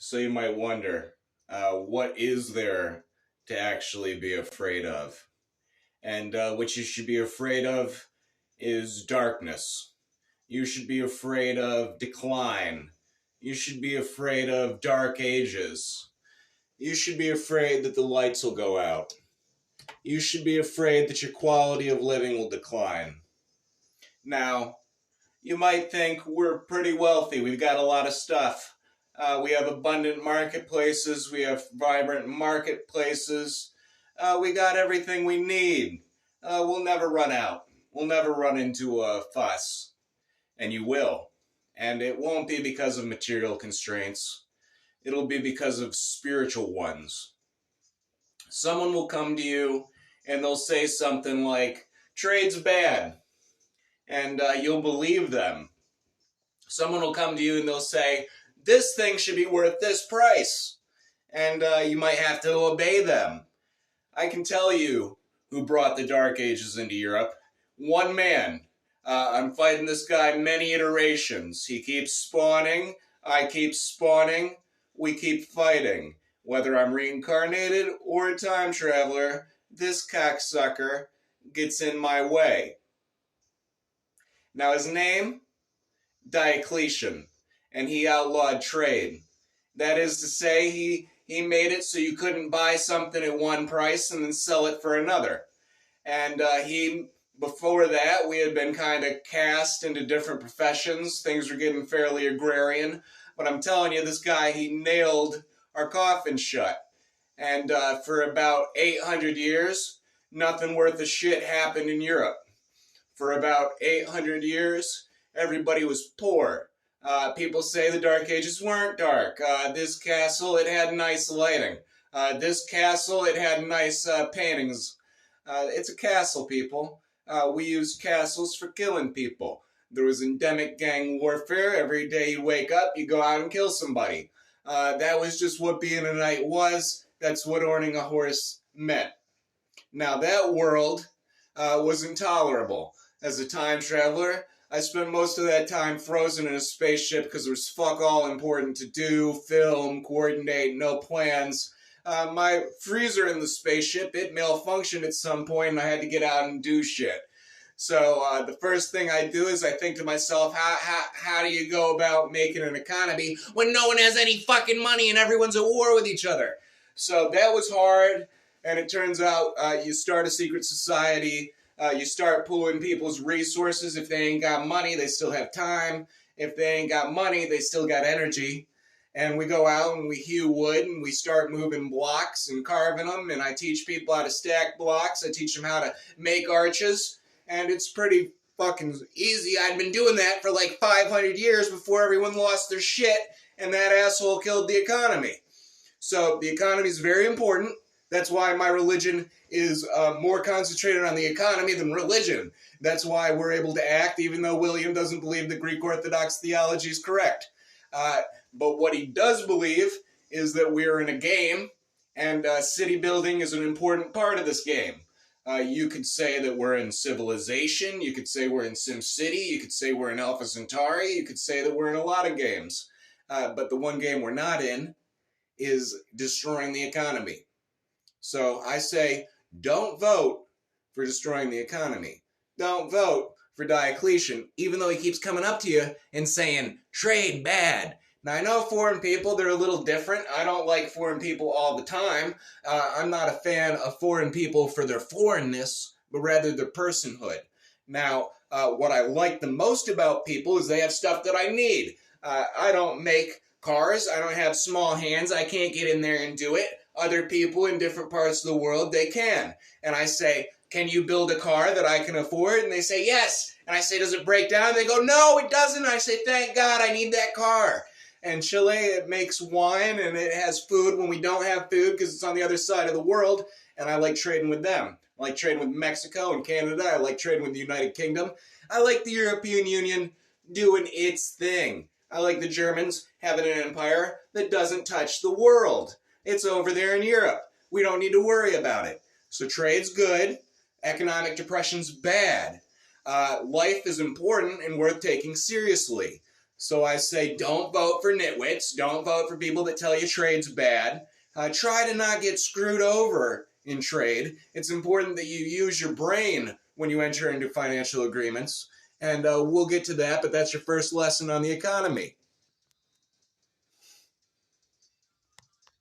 So you might wonder, what is there to actually be afraid of? And what you should be afraid of is darkness. You should be afraid of decline. You should be afraid of dark ages. You should be afraid that the lights will go out. You should be afraid that your quality of living will decline. Now, you might think we're pretty wealthy. We've got a lot of stuff. We have abundant marketplaces. We have vibrant marketplaces. We got everything we need. We'll never run out. We'll never run into a fuss. And you will. And it won't be because of material constraints. It'll be because of spiritual ones. Someone will come to you and they'll say something like, trade's bad. And you'll believe them. Someone will come to you and they'll say, this thing should be worth this price. And you might have to obey them. I can tell you who brought the Dark Ages into Europe. One man. I'm fighting this guy many iterations. He keeps spawning. I keep spawning. We keep fighting. Whether I'm reincarnated or a time traveler, this cocksucker gets in my way. Now his name? Diocletian. And he outlawed trade. That is to say, he made it so you couldn't buy something at one price and then sell it for another. And before that, we had been kind of cast into different professions. Things were getting fairly agrarian. But I'm telling you, this guy, he nailed our coffin shut. And for about 800 years, nothing worth a shit happened in Europe. For about 800 years, everybody was poor. People say the Dark Ages weren't dark. This castle, it had nice lighting. This castle, it had nice paintings. It's a castle, people. We used castles for killing people. There was endemic gang warfare. Every day you wake up, you go out and kill somebody. That was just what being a knight was. That's what owning a horse meant. Now that world was intolerable. As a time traveler, I spent most of that time frozen in a spaceship because there was fuck all important to do, film, coordinate, no plans. My freezer in the spaceship, it malfunctioned at some point and I had to get out and do shit. So the first thing I do is I think to myself, how do you go about making an economy when no one has any fucking money and everyone's at war with each other? So that was hard, and it turns out you start a secret society. You start pooling people's resources. If they ain't got money, they still have time. If they ain't got money, they still got energy. And we go out and we hew wood and we start moving blocks and carving them. And I teach people how to stack blocks. I teach them how to make arches. And it's pretty fucking easy. I'd been doing that for like 500 years before everyone lost their shit and that asshole killed the economy. So the economy is very important. That's why my religion is more concentrated on the economy than religion. That's why we're able to act, even though William doesn't believe the Greek Orthodox theology is correct. But what he does believe is that we're in a game, and city building is an important part of this game. You could say that we're in Civilization. You could say we're in SimCity. You could say we're in Alpha Centauri. You could say that we're in a lot of games. But the one game we're not in is destroying the economy. So I say, don't vote for destroying the economy. Don't vote for Diocletian, even though he keeps coming up to you and saying, trade bad. Now, I know foreign people, they're a little different. I don't like foreign people all the time. I'm not a fan of foreign people for their foreignness, but rather their personhood. Now, what I like the most about people is they have stuff that I need. I don't make cars. I don't have small hands. I can't get in there and do it. Other people in different parts of the world, they can. And I say, can you build a car that I can afford? And they say, yes. And I say, does it break down? And they go, no, it doesn't. I say, thank God, I need that car. And Chile, it makes wine and it has food when we don't have food because it's on the other side of the world. And I like trading with them. I like trading with Mexico and Canada. I like trading with the United Kingdom. I like the European Union doing its thing. I like the Germans having an empire that doesn't touch the world. It's over there in Europe. We don't need to worry about it. So trade's good. Economic depression's bad. Life is important and worth taking seriously. So I say, don't vote for nitwits. Don't vote for people that tell you trade's bad. Try to not get screwed over in trade. It's important that you use your brain when you enter into financial agreements. And we'll get to that, but that's your first lesson on the economy.